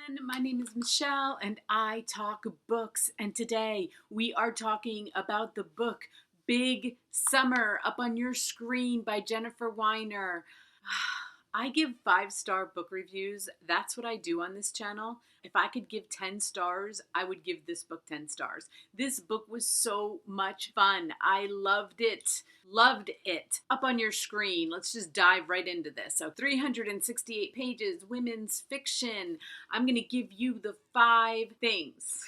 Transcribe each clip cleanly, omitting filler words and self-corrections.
everyone, my name is Michelle and I talk books, and today we are talking about the book Big Summer up on your screen by Jennifer Weiner. I give 5-star book reviews. That's what I do on this channel. If I could give 10 stars, I would give this book 10 stars. This book was so much fun. I loved it. Loved it. Up on your screen, let's just dive right into this. So 368 pages, women's fiction. I'm going to give you the 5 things.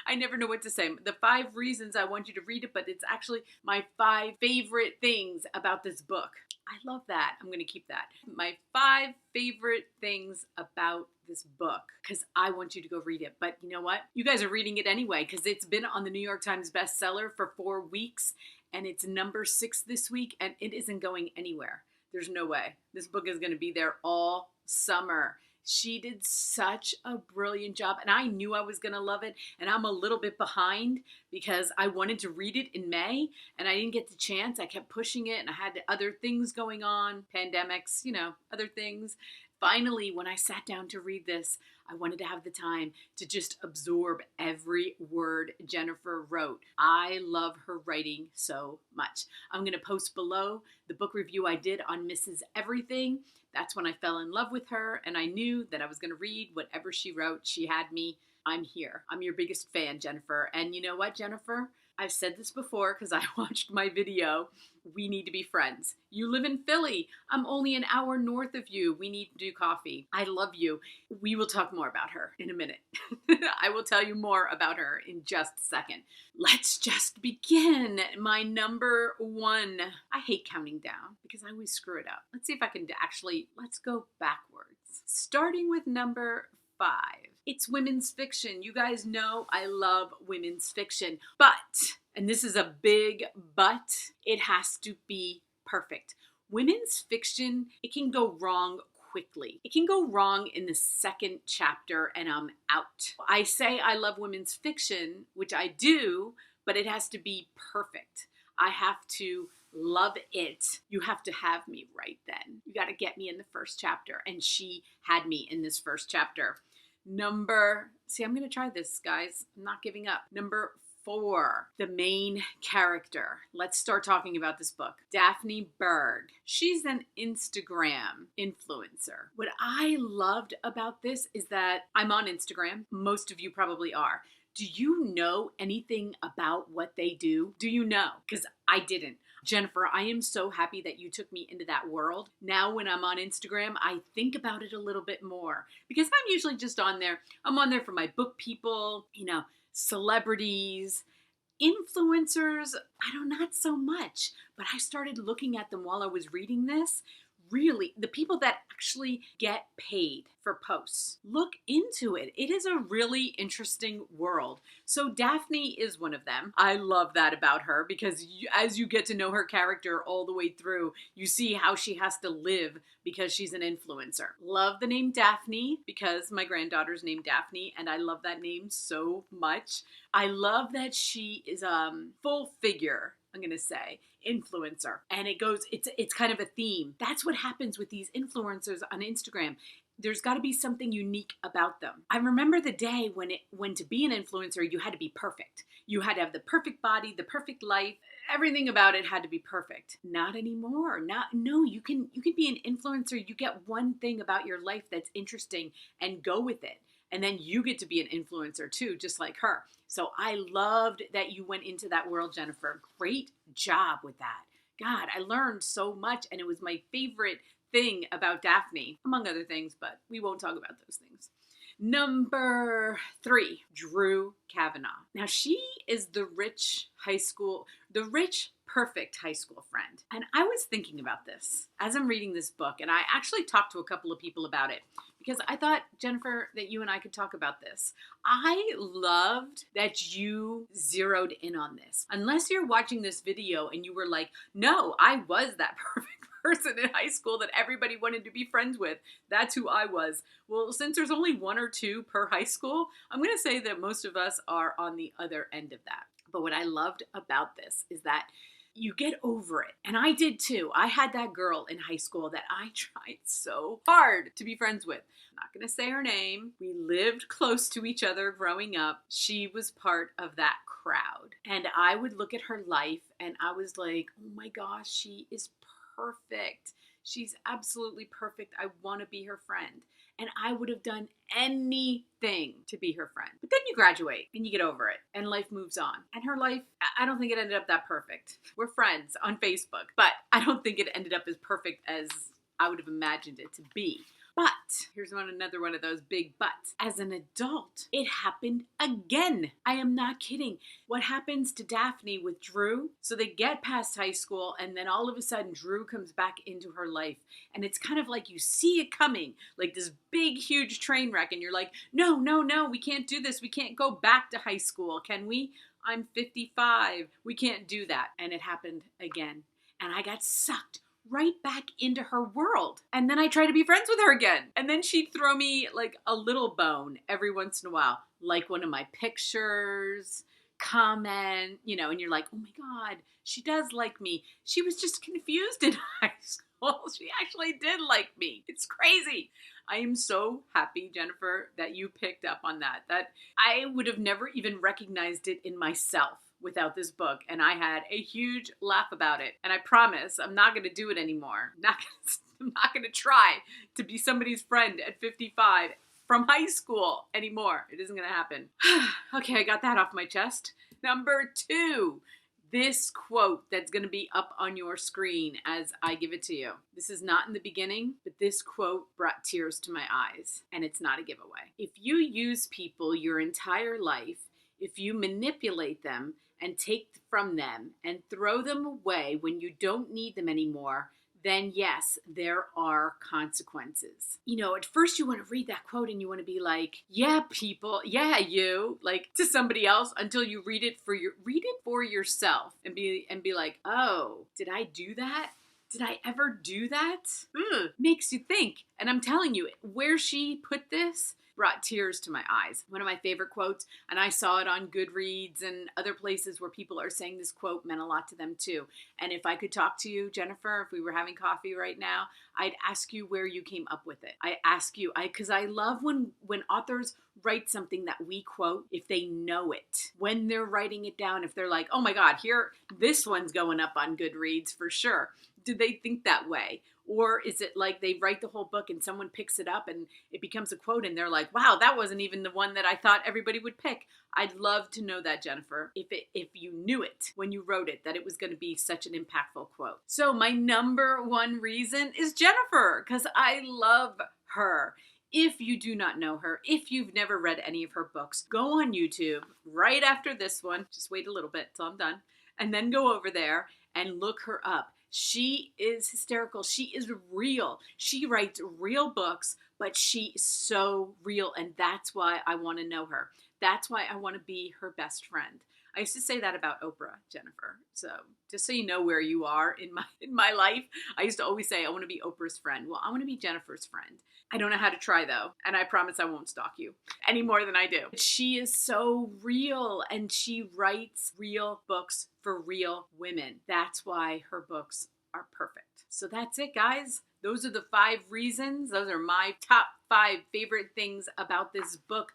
I never know what to say. The 5 reasons I want you to read it, but it's actually my 5 favorite things about this book. I love that. I'm going to keep that. My 5 favorite things about this book, because I want you to go read it. But you know what? You guys are reading it anyway, because it's been on the New York Times bestseller for 4 weeks, and it's number 6 this week, and it isn't going anywhere. There's no way. This book is going to be there all summer. She did such a brilliant job, and I knew I was going to love it, and I'm a little bit behind because I wanted to read it in May, and I didn't get the chance. I kept pushing it, and I had other things going on, pandemics, other things. Finally, when I sat down to read this, I wanted to have the time to just absorb every word Jennifer wrote. I love her writing so much. I'm going to post below the book review I did on Mrs. Everything. That's when I fell in love with her, and I knew that I was going to read whatever she wrote. She had me. I'm here. I'm your biggest fan, Jennifer. And you know what, Jennifer? I've said this before because I watched my video. We need to be friends. You live in Philly. I'm only an hour north of you. We need to do coffee. I love you. We will talk more about her in a minute. I will tell you more about her in just a second. Let's just begin. My number 1. I hate counting down because I always screw it up. Let's see if I can let's go backwards. Starting with number 5. It's women's fiction. You guys know I love women's fiction, but, and this is a big but, it has to be perfect. Women's fiction, it can go wrong quickly. It can go wrong in the 2nd chapter and I'm out. I say I love women's fiction, which I do, but it has to be perfect. I have to love it. You have to have me right then. You got to get me in the 1st chapter, and she had me in this 1st chapter. I'm going to try this, guys. I'm not giving up. Number 4, the main character. Let's start talking about this book. Daphne Berg. She's an Instagram influencer. What I loved about this is that I'm on Instagram. Most of you probably are. Do you know anything about what they do? Do you know? Because I didn't. Jennifer, I am so happy that you took me into that world. Now when I'm on Instagram, I think about it a little bit more because I'm usually just on there. I'm on there for my book people, celebrities, influencers. Not so much, but I started looking at them while I was reading this. Really, the people that actually get paid for posts. Look into it. It is a really interesting world. So Daphne is one of them. I love that about her because as you get to know her character all the way through, you see how she has to live because she's an influencer. Love the name Daphne because my granddaughter's named Daphne and I love that name so much. I love that she is a full figure, I'm going to say, influencer. And it's kind of a theme. That's what happens with these influencers on Instagram. There's got to be something unique about them. I remember the day when to be an influencer, you had to be perfect. You had to have the perfect body, the perfect life. Everything about it had to be perfect. Not anymore. No, you can be an influencer. You get one thing about your life that's interesting and go with it. And then you get to be an influencer too, just like her. So I loved that you went into that world, Jennifer. Great job with that. God, I learned so much, and it was my favorite thing about Daphne, among other things, but we won't talk about those things. Number 3, Drew Cavanaugh. Now she is the rich perfect high school friend. And I was thinking about this as I'm reading this book, and I actually talked to a couple of people about it because I thought, Jennifer, that you and I could talk about this. I loved that you zeroed in on this. Unless you're watching this video and you were like, no, I was that perfect person in high school that everybody wanted to be friends with. That's who I was. Well, since there's only 1 or 2 per high school, I'm going to say that most of us are on the other end of that. But what I loved about this is that you get over it. And I did too. I had that girl in high school that I tried so hard to be friends with. I'm not going to say her name. We lived close to each other growing up. She was part of that crowd. And I would look at her life and I was like, oh my gosh, she is perfect. She's absolutely perfect. I want to be her friend. And I would have done anything to be her friend. But then you graduate and you get over it and life moves on. And her life, I don't think it ended up that perfect. We're friends on Facebook, but I don't think it ended up as perfect as I would have imagined it to be. But here's another one of those big buts. As an adult, it happened again. I am not kidding. What happens to Daphne with Drew? So they get past high school and then all of a sudden Drew comes back into her life. And it's kind of like you see it coming, like this big, huge train wreck. And you're like, no, we can't do this. We can't go back to high school, can we? I'm 55. We can't do that. And it happened again. And I got sucked right back into her world. And then I try to be friends with her again. And then she'd throw me like a little bone every once in a while, like one of my pictures, comment, and you're like, oh my God, she does like me. She was just confused in high school. She actually did like me. It's crazy. I am so happy, Jennifer, that you picked up on that. That I would have never even recognized it in myself without this book, and I had a huge laugh about it. And I promise I'm not going to do it anymore. I'm not going to try to be somebody's friend at 55 from high school anymore. It isn't going to happen. Okay, I got that off my chest. Number 2, this quote that's going to be up on your screen as I give it to you. This is not in the beginning, but this quote brought tears to my eyes, and it's not a giveaway. If you use people your entire life, if you manipulate them and take from them and throw them away when you don't need them anymore, then yes, there are consequences. At first you want to read that quote and you want to be like, yeah, people, yeah, you, like to somebody else, until you read it for yourself and be like, oh, did I do that? Did I ever do that? Makes you think. And I'm telling you, where she put this brought tears to my eyes. One of my favorite quotes, and I saw it on Goodreads and other places where people are saying this quote meant a lot to them too. And if I could talk to you, Jennifer, if we were having coffee right now, I'd ask you where you came up with it. Because I love when authors write something that we quote, if they know it, when they're writing it down, if they're like, oh my God, this one's going up on Goodreads for sure. Do they think that way? Or is it like they write the whole book and someone picks it up and it becomes a quote and they're like, wow, that wasn't even the one that I thought everybody would pick. I'd love to know that, Jennifer, if you knew it when you wrote it, that it was going to be such an impactful quote. So my number 1 reason is Jennifer, because I love her. If you do not know her, if you've never read any of her books, go on YouTube right after this one. Just wait a little bit till I'm done. And then go over there and look her up. She is hysterical. She is real. She writes real books, but she is so real. And that's why I want to know her. That's why I want to be her best friend. I used to say that about Oprah, Jennifer. So just so you know where you are in my life, I used to always say, I want to be Oprah's friend. Well, I want to be Jennifer's friend. I don't know how to try though. And I promise I won't stalk you any more than I do. She is so real and she writes real books for real women. That's why her books are perfect. So that's it, guys. Those are the 5 reasons. Those are my top 5 favorite things about this book.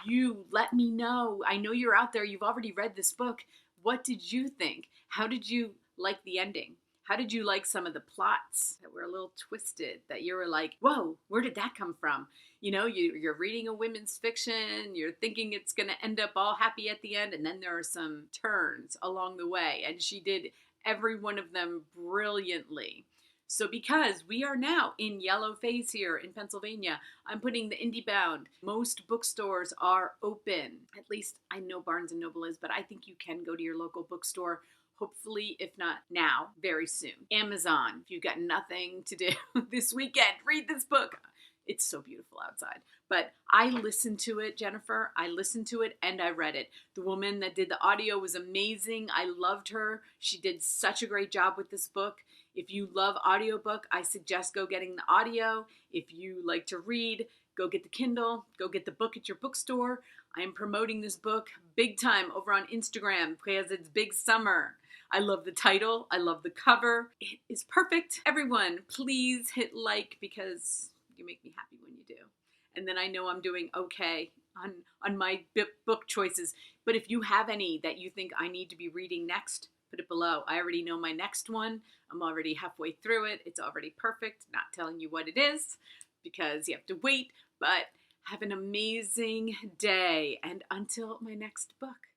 You let me know. I know you're out there. You've already read this book. What did you think? How did you like the ending? How did you like some of the plots that were a little twisted, that you were like, whoa, where did that come from? You're reading a women's fiction, you're thinking it's going to end up all happy at the end, and then there are some turns along the way, and she did every one of them brilliantly. So because we are now in yellow phase here in Pennsylvania, I'm putting the IndieBound. Most bookstores are open. At least I know Barnes & Noble is, but I think you can go to your local bookstore. Hopefully, if not now, very soon. Amazon, if you've got nothing to do this weekend, read this book. It's so beautiful outside. But I listened to it, Jennifer. I listened to it and I read it. The woman that did the audio was amazing. I loved her. She did such a great job with this book. If you love audiobook, I suggest go getting the audio. If you like to read, go get the Kindle, go get the book at your bookstore. I am promoting this book big time over on Instagram because it's Big Summer. I love the title. I love the cover. It is perfect. Everyone, please hit like because you make me happy when you do. And then I know I'm doing okay on my book choices. But if you have any that you think I need to be reading next, put it below. I already know my next one. I'm already halfway through it. It's already perfect. Not telling you what it is because you have to wait. But have an amazing day. And until my next book.